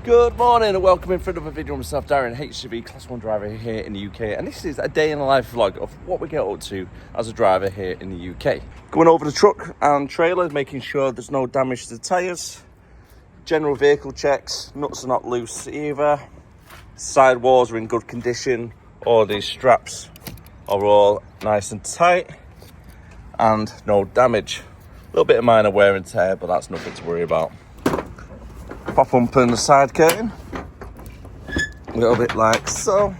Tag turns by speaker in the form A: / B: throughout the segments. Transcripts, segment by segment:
A: Good morning and welcome in for another video of myself, Darren, HGV Class 1 driver here in the UK. And this is a day in the life vlog of what we get up to as a driver here in the UK. Going over the truck and trailer, making sure there's no damage to the tyres. General vehicle checks, nuts are not loose either. Side walls are in good condition. All these straps are all nice and tight and no damage. A little bit of minor wear and tear, but that's nothing to worry about. Pop open the side curtain, a little bit like so.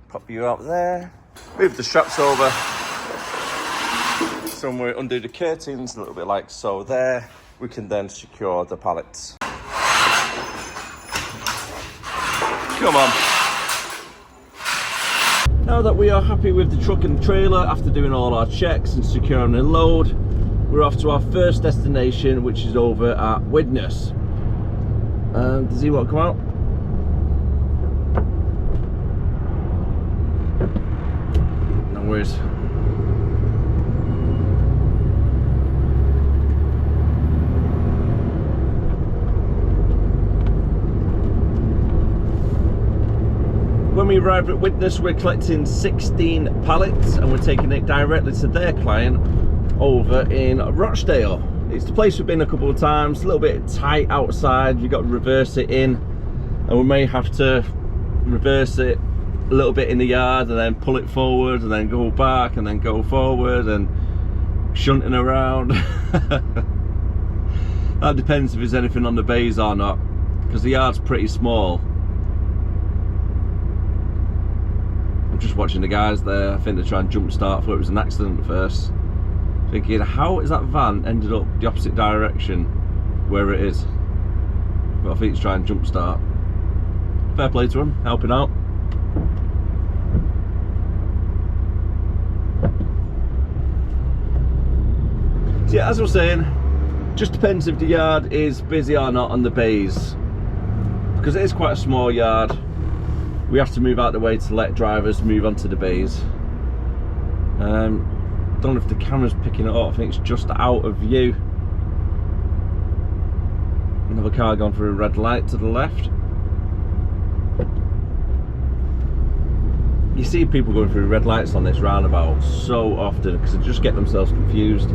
A: Pop you out there. Move the straps over somewhere under the curtains, a little bit like so there. We can then secure the pallets. Come on. Now that we are happy with the truck and the trailer, after doing all our checks and securing the load, we're off to our first destination, which is over at Widnes. Does he want to come out? No worries. When we arrived at Widnes, we're collecting 16 pallets and we're taking it directly to their client over in Rochdale. It's the place we've been a couple of times, a little bit tight outside, you've got to reverse it in, and we may have to reverse it a little bit in the yard and then pull it forward and then go back and then go forward and shunting around. That depends if there's anything on the bays or not, because the yard's pretty small. Just watching the guys there, I think they're trying to jump start. I thought it was an accident at first, thinking how is that van ended up the opposite direction where it is, but I think it's trying to jump start. Fair play to him, helping out. So yeah, as I was saying, just depends if the yard is busy or not on the bays, because it is quite a small yard. We have to move out the way to let drivers move onto the bays. Don't know if the camera's picking it up, I think it's just out of view. Another car gone through a red light to the left. You see people going through red lights on this roundabout so often because they just get themselves confused.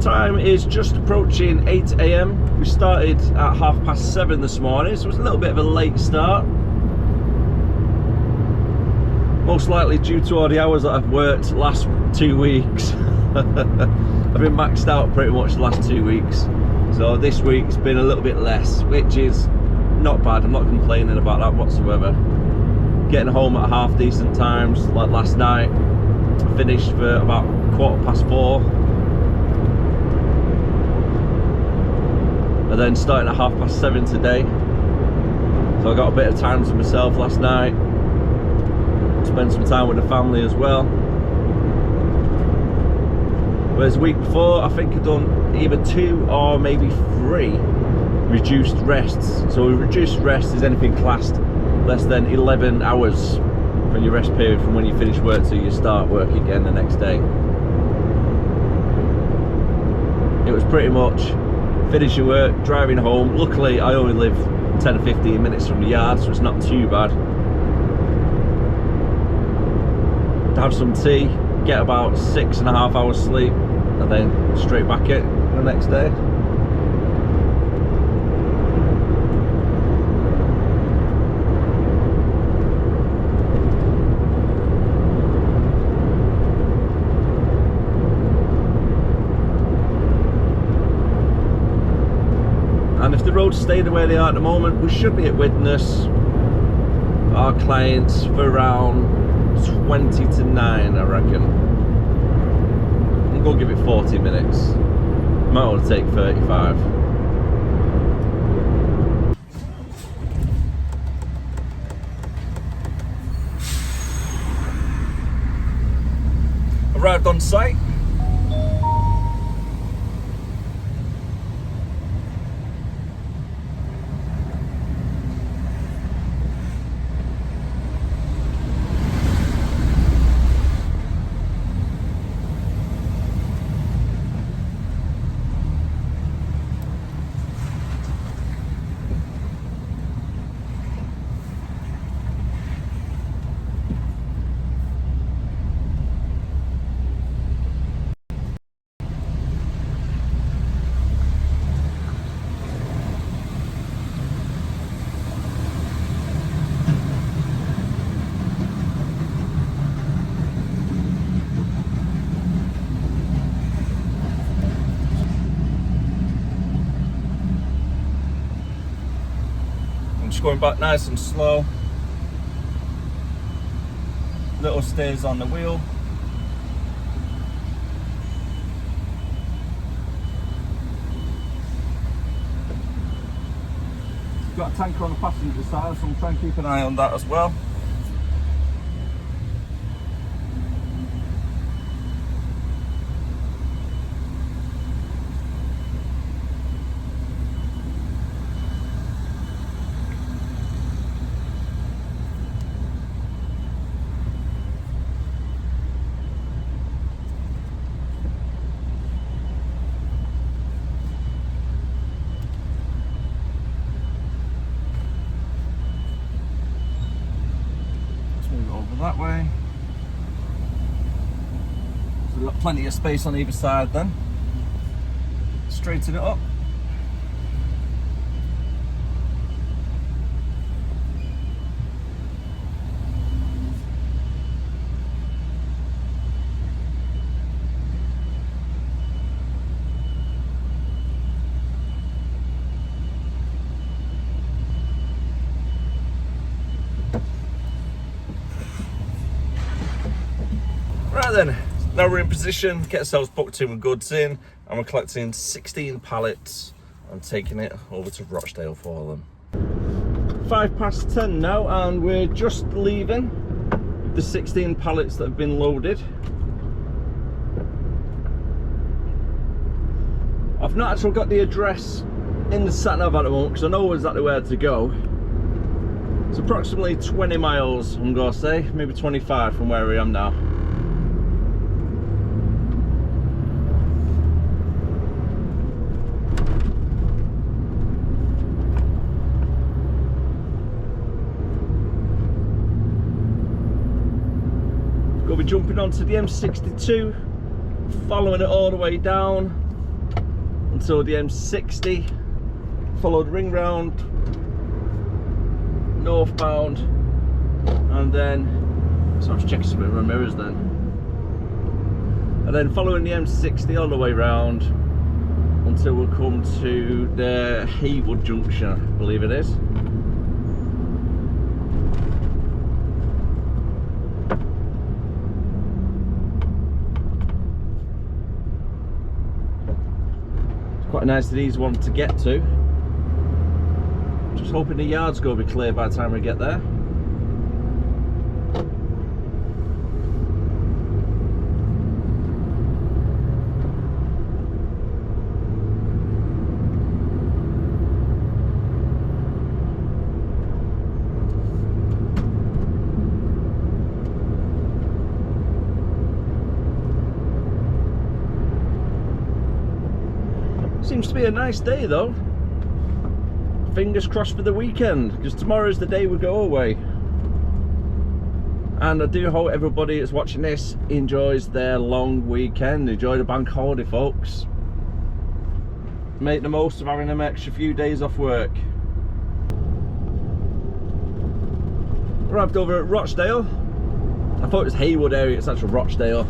A: Time is just approaching 8 AM. We started at 7:30 this morning, so it was a little bit of a late start. Most likely due to all the hours that I've worked last 2 weeks. I've been maxed out pretty much the last 2 weeks. So this week's been a little bit less, which is not bad. I'm not complaining about that whatsoever. Getting home at half decent times, like last night. Finished for about 4:15. And then starting at 7:30 today, so I got a bit of time to myself last night, spent some time with the family as well. Whereas the week before, I think I'd done either 2 or maybe 3 reduced rests. So a reduced rest is anything classed less than 11 hours from your rest period from when you finish work till you start work again the next day. It was pretty much finishing work, driving home. Luckily I only live 10 or 15 minutes from the yard, so it's not too bad. Have some tea, get about 6.5 hours sleep, and then straight back in the next day. And if the roads stay the way they are at the moment, we should be at Widnes, our clients, for around 20 to 9, I reckon. I'm going to give it 40 minutes. Might want to take 35. Arrived on site. Just going back nice and slow. Little stays on the wheel. Got a tanker on the passenger side, so I'm trying to keep an eye on that as well. That way. So we've got plenty of space on either side then. Straighten it up. Right then, now we're in position, get ourselves booked in with goods in, and we're collecting 16 pallets and taking it over to Rochdale for them. 10:05 now, and we're just leaving the 16 pallets that have been loaded. I've not actually got the address in the sat-nav at the moment because I know exactly where to go. It's approximately 20 miles, I'm gonna say, maybe 25 from where I am now. We'll be jumping onto the M62, following it all the way down until the M60, followed ring round, northbound, and then, so I was checking some of my mirrors then, and then following the M60 all the way round until we'll come to the Haywood junction, I believe it is. Quite a nice and easy one to get to. Just hoping the yard's going to be clear by the time we get there. Seems to be a nice day though. Fingers crossed for the weekend, because tomorrow's the day we go away. And I do hope everybody that's watching this enjoys their long weekend. Enjoy the bank holiday, folks. Make the most of having them extra few days off work. Arrived over at Rochdale. I thought it was Haywood area, it's actually Rochdale.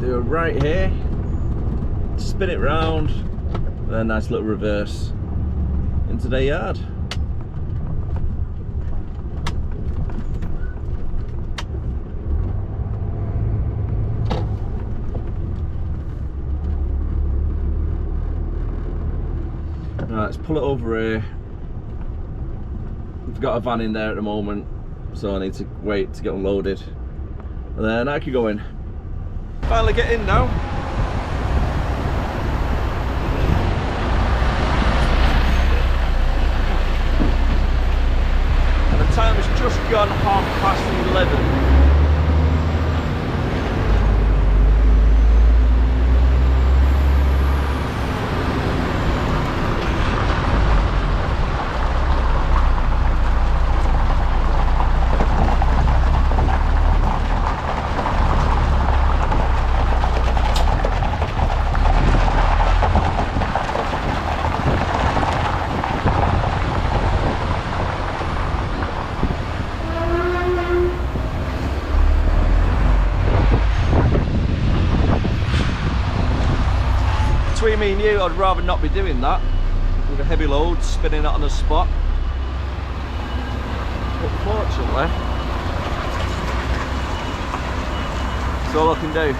A: Do a right here, spin it round, and then a nice little reverse into the yard. Right, let's pull it over here, we've got a van in there at the moment, so I need to wait to get unloaded. And then I could go in. Finally get in now. And the time has just gone 11:30. Between me and you, I'd rather not be doing that with a heavy load, spinning it on the spot. But fortunately, that's all I can do.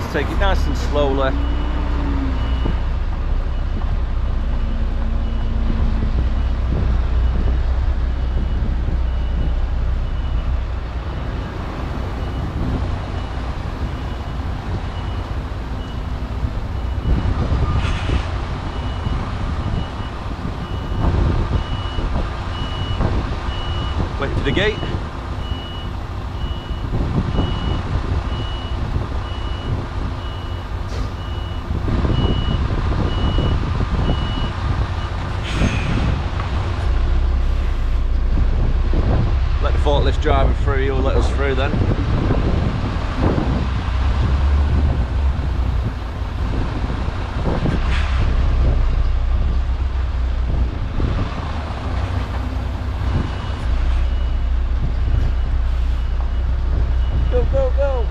A: Let's take it nice and slowly. Wait to the gate. Let the forklift driver through, he'll let us through then. Go, go, go!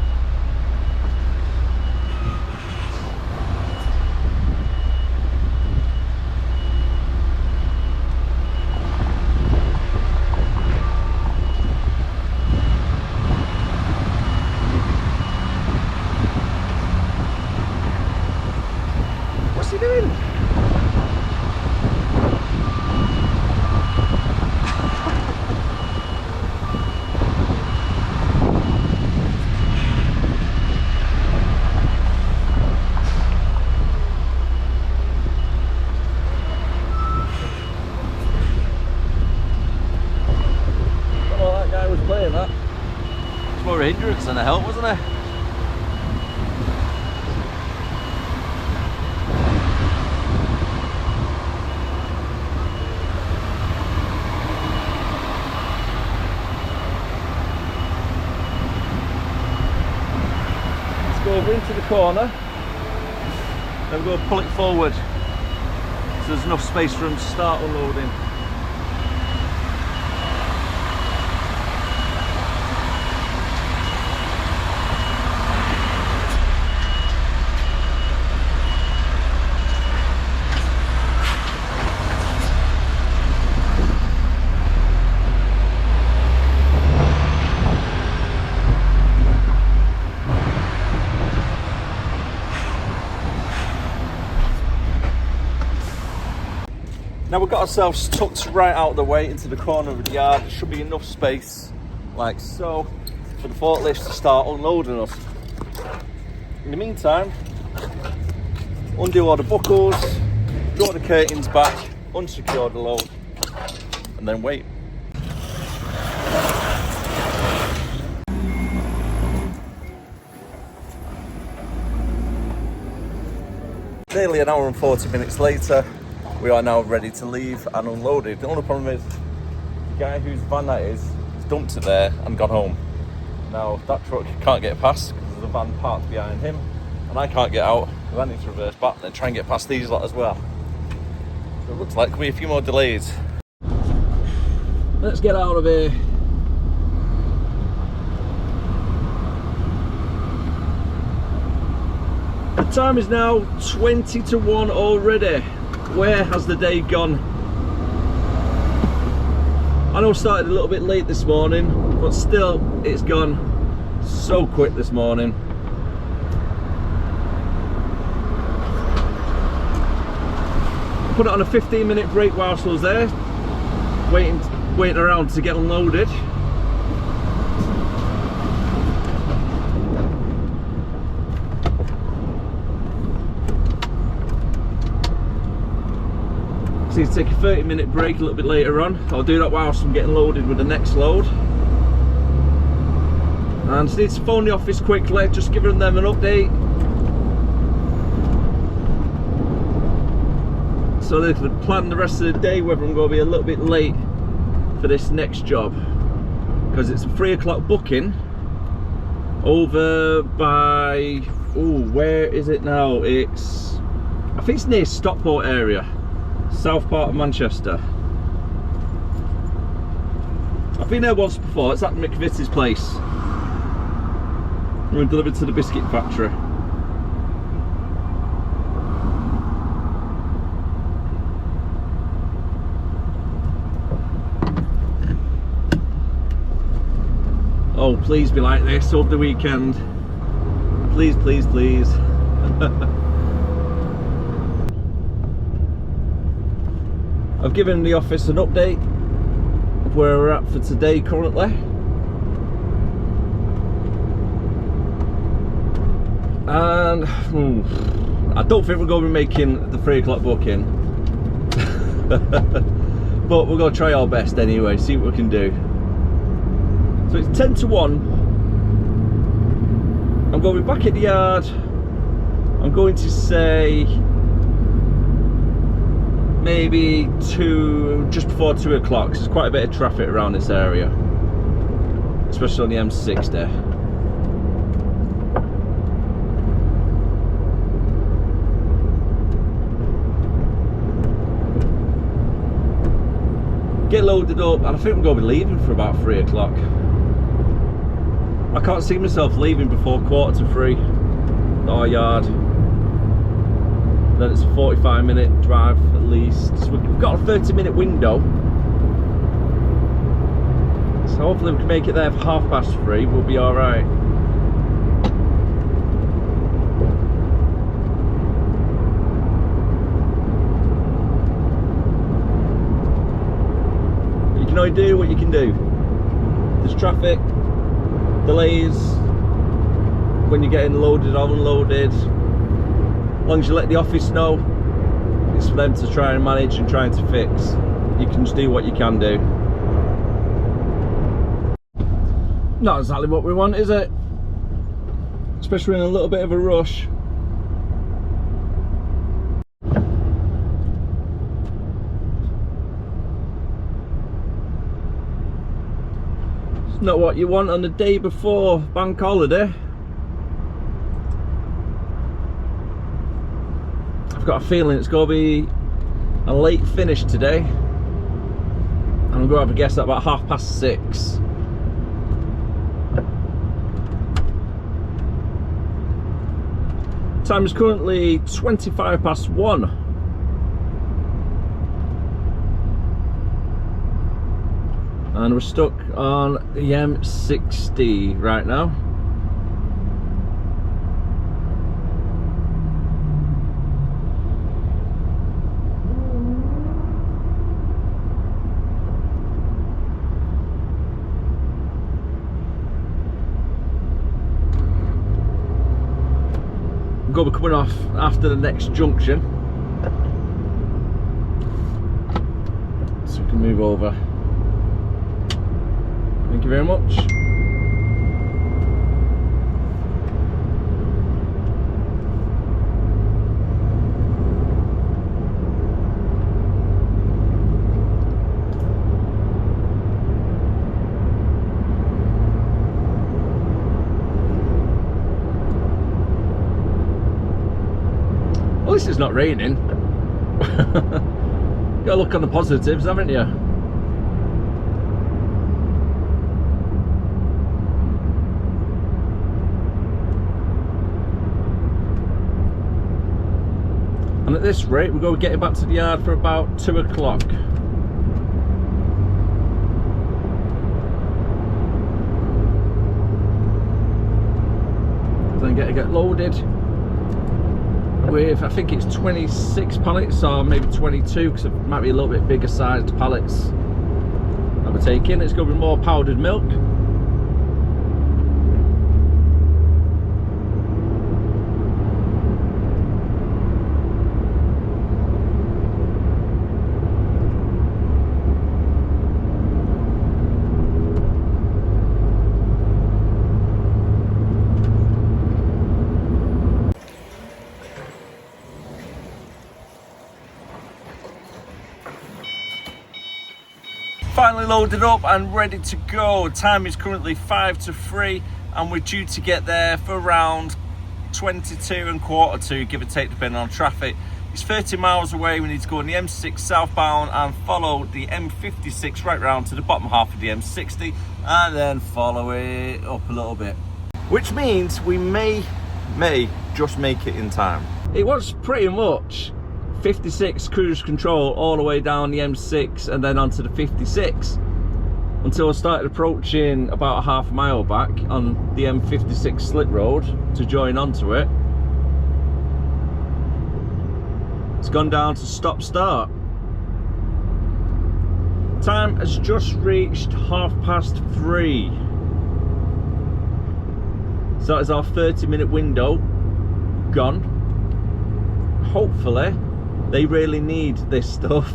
A: What's he doing? Playing that. It's more a hindrance than a help, wasn't it? Let's go over into the corner. Then we're going to pull it forward so there's enough space for them to start unloading. Now we've got ourselves tucked right out of the way into the corner of the yard. There should be enough space, like so, for the forklift to start unloading us. In the meantime, undo all the buckles, draw the curtains back, unsecure the load, and then wait. Nearly an hour and 40 minutes later, we are now ready to leave and unloaded. The only problem is, the guy whose van that is dumped it there and gone home. Now that truck can't get past because there's a van parked behind him, and I can't get out. I need to reverse back and then try and get past these lot as well. So it looks like there'll be a few more delays. Let's get out of here. The time is now 20 to 1 already. Where has the day gone? I know I started a little bit late this morning, but still, it's gone so quick this morning. I put it on a 15-minute break whilst I was there, waiting around to get unloaded. So you take a 30-minute break a little bit later on. I'll do that whilst I'm getting loaded with the next load. And I just need to phone the office quickly, just giving them an update, so they can plan the rest of the day whether I'm going to be a little bit late for this next job, because it's a 3 o'clock booking over by, oh, where is it now? I think it's near Stockport area, south part of Manchester. I've been there once before. It's at McVitie's place. We're delivered to the biscuit factory. Oh, please be like this over the weekend. Please, please, please. I've given the office an update of where we're at for today currently. And I don't think we're going to be making the 3 o'clock booking. But we're going to try our best anyway, see what we can do. So it's 10 to 1. I'm going to be back at the yard. I'm going to say maybe just before 2 o'clock, because there's quite a bit of traffic around this area, especially on the M60. Get loaded up, and I think we're going to be leaving for about 3 o'clock. I can't see myself leaving before 2:45 our yard. Then it's a 45-minute drive at least. So we've got a 30-minute window. So hopefully we can make it there for 3:30. We'll be all right. You can only do what you can do. There's traffic, delays when you're getting loaded or unloaded. As long as you let the office know, it's for them to try and manage and trying to fix. You can just do what you can do. Not exactly what we want, is it? Especially in a little bit of a rush. It's not what you want on the day before bank holiday. I've got a feeling it's going to be a late finish today. I'm going to have a guess at about 6:30. Time is currently 1:25. And we're stuck on the M60 right now. I'm going to be coming off after the next junction, so we can move over. Thank you very much. At least it's not raining. Gotta look on the positives, haven't you? And at this rate, we're going to get back to the yard for about 2 o'clock. to get loaded with, I think it's 26 pallets or maybe 22, because it might be a little bit bigger sized pallets that we're taking. It's going to be more powdered milk. Finally loaded up and ready to go. Time is currently 5 to 3 and we're due to get there for around 22 and quarter to, give or take, depending on traffic. It's 30 miles away. We need to go on the M6 southbound and follow the M56 right round to the bottom half of the M60 and then follow it up a little bit, which means we may just make it in time. It was pretty much 56 cruise control all the way down the M6 and then onto the 56 until I started approaching about a half mile back on the M56 slip road to join onto it. It's gone down to stop start. Time has just reached 3:30. So that is our 30-minute window gone. Hopefully they really need this stuff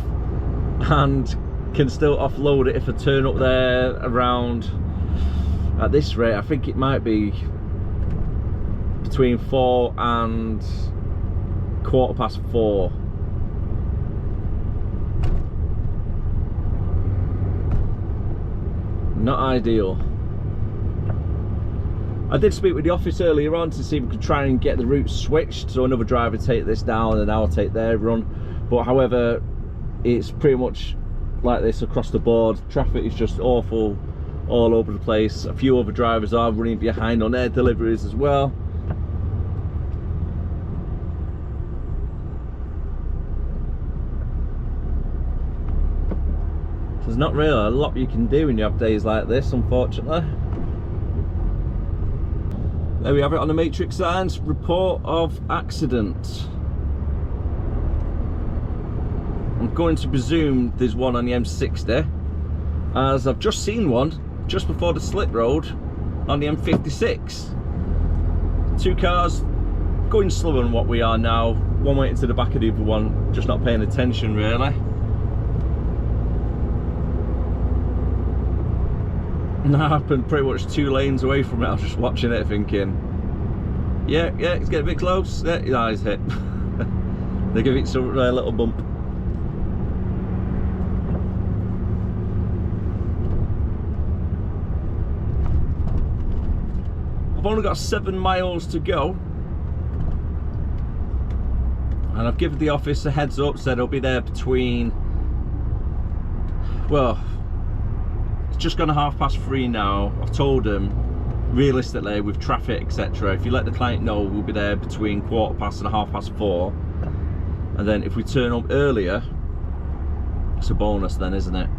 A: and can still offload it if I turn up there around, at this rate, I think it might be between 4 and 4:15. Not ideal. I did speak with the office earlier on to see if we could try and get the route switched, so another driver take this down and I'll take their run. But however, it's pretty much like this across the board. Traffic is just awful all over the place. A few other drivers are running behind on their deliveries as well. So there's not really a lot you can do when you have days like this, unfortunately. There we have it on the matrix signs. Report of accident. I'm going to presume there's one on the M60, as I've just seen one just before the slip road on the M56. Two cars going slower than what we are now, one waiting to the back of the other one, just not paying attention really. And that happened pretty much 2 lanes away from it. I was just watching it thinking, yeah, it's getting a bit close. Yeah, his eyes hit. They give it a little bump. I've only got 7 miles to go. And I've given the office a heads up, said I'll be there between, well, just gone 3:30 now. I've told them realistically with traffic etc, if you let the client know, we'll be there between 4:15 and 4:30, and then if we turn up earlier it's a bonus then, isn't it?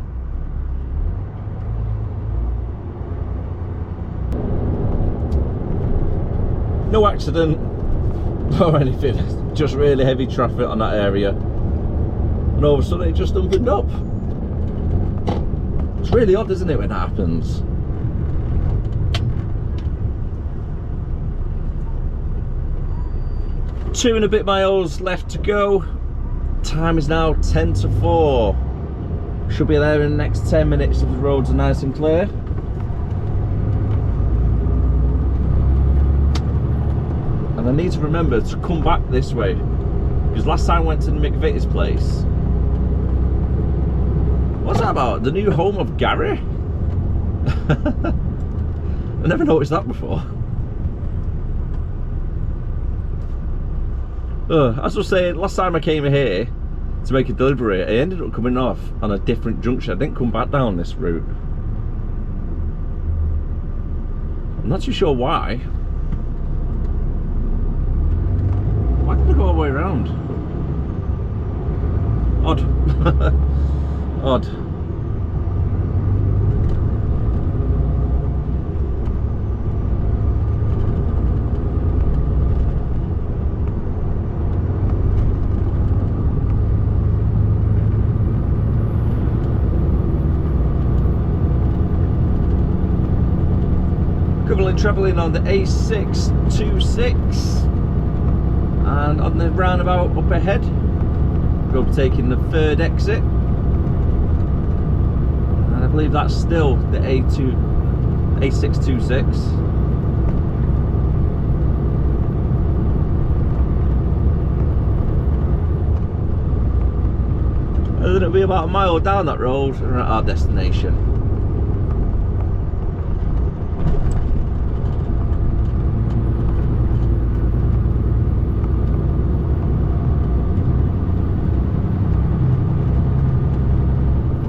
A: No accident or anything, just really heavy traffic on that area, and all of a sudden it just opened up. It's really odd, isn't it, when that happens? Two and a bit miles left to go. Time is now 10 to 4. Should be there in the next 10 minutes if the roads are nice and clear. And I need to remember to come back this way, because last time I went to the McVitie's place. What's that about? The new home of Gary? I never noticed that before. As I was saying, last time I came here to make a delivery, I ended up coming off on a different junction. I didn't come back down this route. I'm not too sure why. Why did I go all the way around? Odd. Odd. Currently travelling on the A626, and on the roundabout up ahead we'll be taking the third exit, and I believe that's still the A626. And then it'll be about a mile down that road and we're at our destination.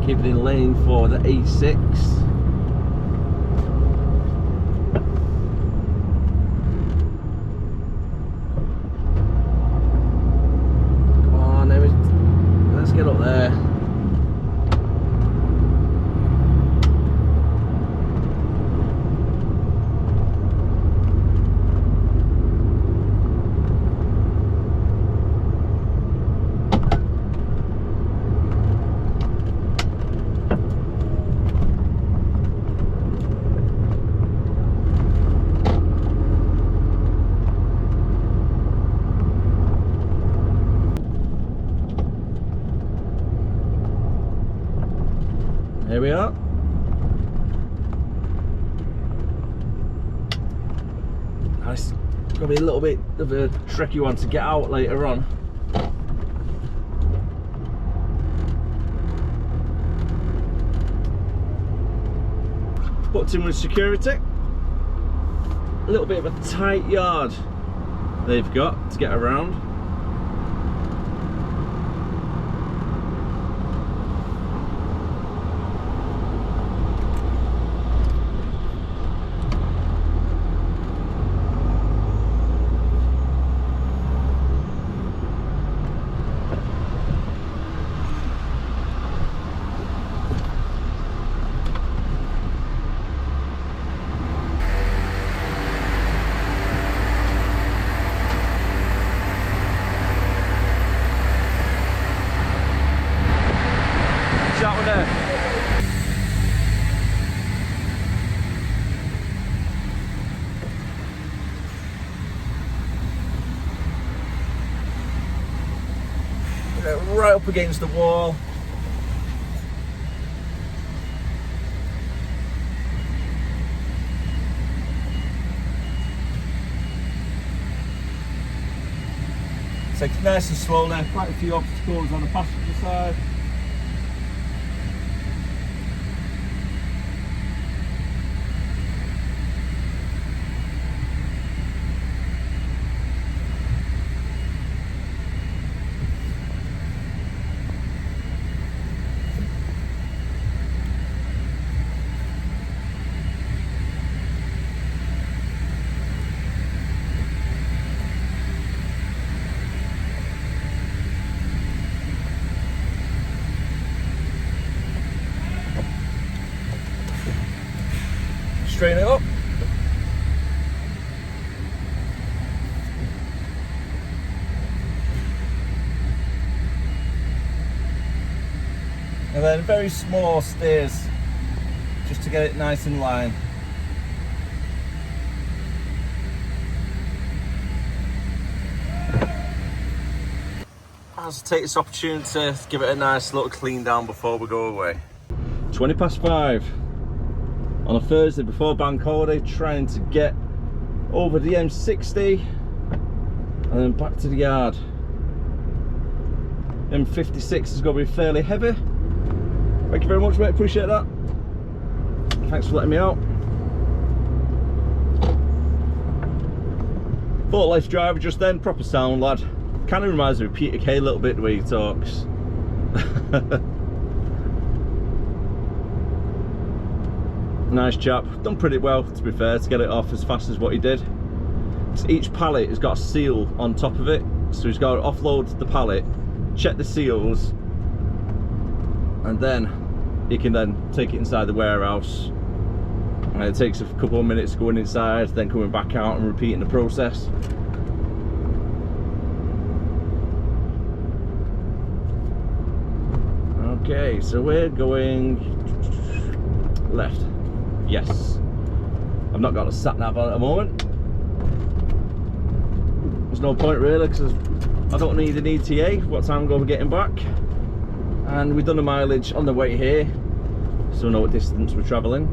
A: Keeping in lane for the A6. Come on, let's get up there. Here we are. It's gonna be a little bit of a tricky one to get out later on. Booked in with security. A little bit of a tight yard they've got to get around. Right up against the wall. Take it nice and slow there, quite a few obstacles on the passenger side. Straighten it up. And then very small stairs just to get it nice in line. I'll take this opportunity to give it a nice little clean down before we go away. 5:20 on a Thursday before bank holiday, trying to get over the M60 and then back to the yard. M56 is going to be fairly heavy. Thank you very much, mate, appreciate that. Thanks for letting me out. Thought life driver just then, proper sound lad. Kind of reminds me of Peter Kay a little bit the way he talks. Nice chap, done pretty well to be fair to get it off as fast as what he did. So each pallet has got a seal on top of it, so he's got to offload the pallet, check the seals, and then he can then take it inside the warehouse. And it takes a couple of minutes going inside, then coming back out and repeating the process. Okay, so we're going left. Yes. I've not got a sat nav on at the moment. There's no point really, because I don't need an ETA. What time we're getting back? And we've done the mileage on the way here, so we know what distance we're travelling.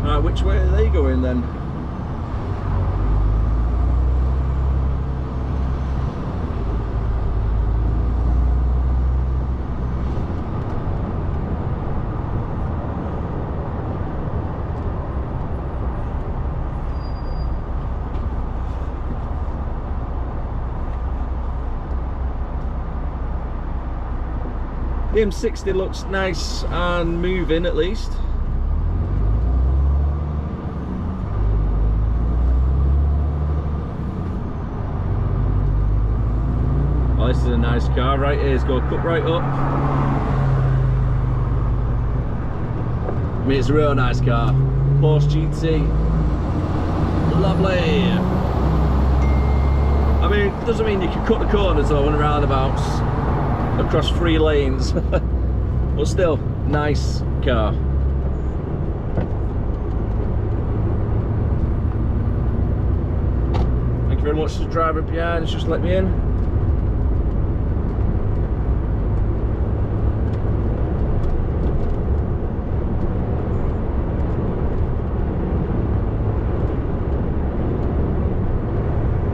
A: Right, which way are they going then? The M60 looks nice and moving at least. Oh, this is a nice car right here. It's got a cut right up. I mean, it's a real nice car. Porsche GT. Lovely. I mean, it doesn't mean you can cut the corners or run roundabouts across 3 lanes, but still, nice car. Thank you very much to the driver behind, just let me in.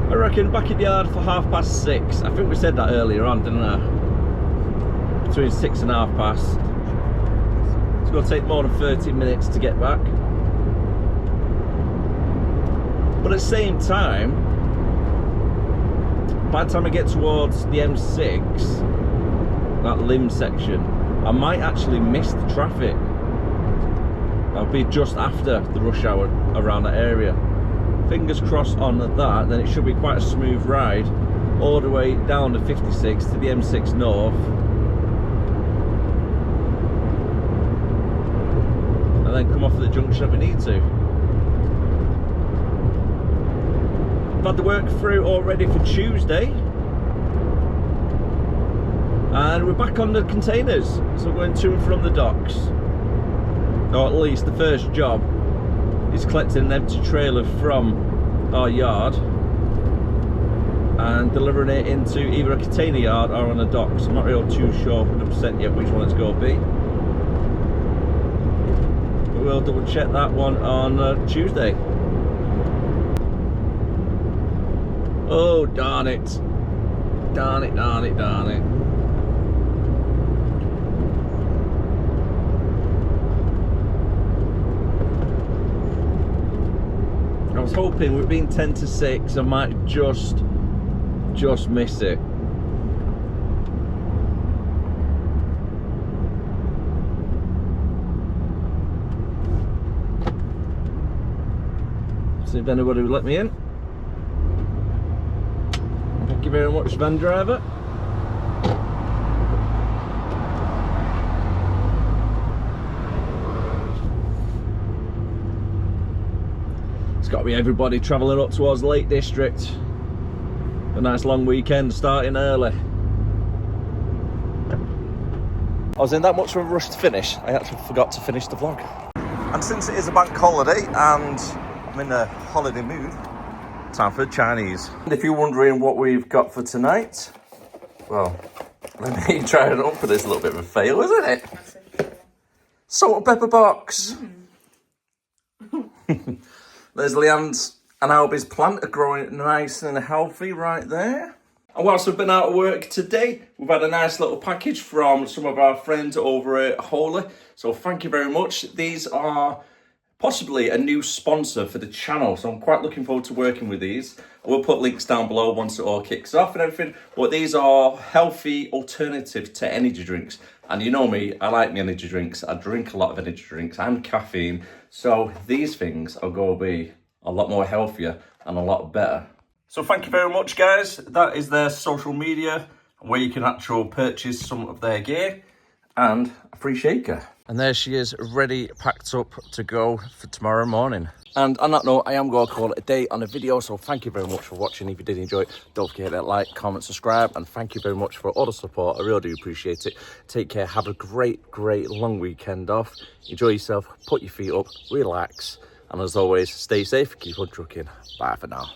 A: I reckon back in the yard for 6:30. I think we said that earlier on, didn't I? Between 6 and past. It's going to take more than 30 minutes to get back. But at the same time, by the time I get towards the M6, that limb section, I might actually miss the traffic. I'll be just after the rush hour around that area. Fingers crossed on that, then it should be quite a smooth ride all the way down the 56 to the M6 North. And then come off at the junction that we need to. I've had the work through already for Tuesday. And we're back on the containers. So we're going to and from the docks. Or at least the first job is collecting an empty trailer from our yard and delivering it into either a container yard or on a dock. So I'm not really too sure 100% yet which one it's going to be. We'll double check that one on Tuesday. Oh, darn it. Darn it, darn it, darn it. I was hoping with being 10 to 6, I might just miss it. See if anybody would let me in. Thank you very much, van driver. It's got to be everybody travelling up towards the Lake District. A nice long weekend starting early. I was in that much of a rush to finish, I actually forgot to finish the vlog. And since it is a bank holiday and I'm in a holiday mood, time for Chinese. And if you're wondering what we've got for tonight, well, let me try it up, but it's a little bit of a fail, isn't it? Salt and pepper box. There's Leanne's and Albie's plant are growing nice and healthy right there. And whilst we've been out of work today, we've had a nice little package from some of our friends over at Holy. So thank you very much. These are possibly a new sponsor for the channel, so I'm quite looking forward to working with these. I will put links down below once it all kicks off and everything, but these are healthy alternative to energy drinks. And you know me, I like my energy drinks. I drink a lot of energy drinks and caffeine, so these things are going to be a lot more healthier and a lot better. So thank you very much, guys. That is their social media where you can actually purchase some of their gear. and a free shaker. And there she is, ready, packed up to go for tomorrow morning. And on that note, I am going to call it a day on the video, so thank you very much for watching. If you did enjoy it, don't forget to like, comment, subscribe, and thank you very much for all the support. I really do appreciate it. Take care, have a great long weekend off. Enjoy yourself, put your feet up, relax, and as always, stay safe, keep on trucking. Bye for now.